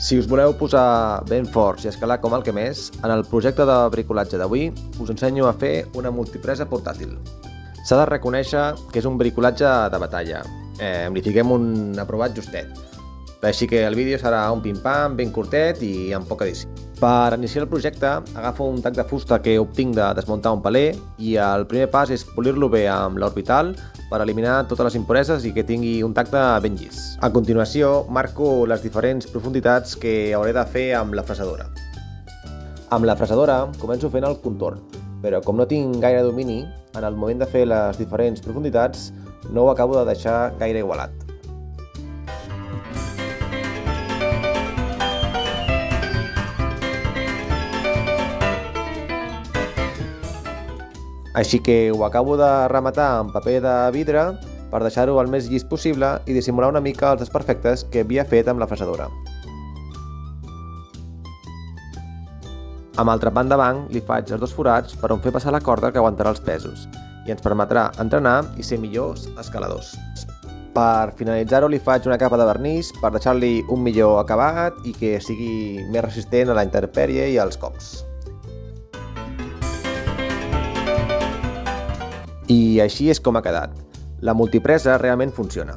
Si us voleu posar ben forts i escalar com el que més, en el projecte de bricolatge d'avui us ensenyo a fer una multipresa portàtil. S'ha de reconèixer que és un bricolatge de batalla. Li fiquem un aprovat justet. Així que el vídeo serà un pim-pam, ben curtet i amb poca edició. Per iniciar el projecte, agafo un tac de fusta que obtinc de desmuntar un paler i el primer pas és polir-lo bé amb l'orbital per eliminar totes les impureses i que tingui un tacte ben llis. A continuació, marco les diferents profunditats que hauré de fer amb la fresadora. Amb la fresadora començo fent el contorn, però com no tinc gaire domini, en el moment de fer les diferents profunditats no ho acabo de deixar gaire igualat. Així que ho acabo de rematar amb paper de vidre per deixar-ho el més llis possible i dissimular una mica els desperfectes que havia fet amb la fresadora. Amb el trepant de banc li faig els dos forats per on fer passar la corda que aguantarà els pesos i ens permetrà entrenar i ser millors escaladors. Per finalitzar-ho li faig una capa de vernís per deixar-li un millor acabat i que sigui més resistent a la intempèrie i als cops. I així és com ha quedat. La multipresa realment funciona,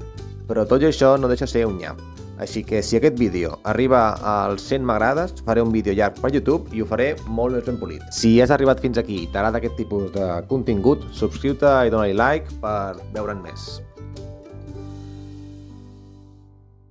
però tot i això no deixa ser un nyap. Així que si aquest vídeo arriba als 100 m'agrades, faré un vídeo llarg per YouTube i ho faré molt més ben polit. Si has arribat fins aquí i t'agrada aquest tipus de contingut, subscriu-te i dona-li like per veure'n més.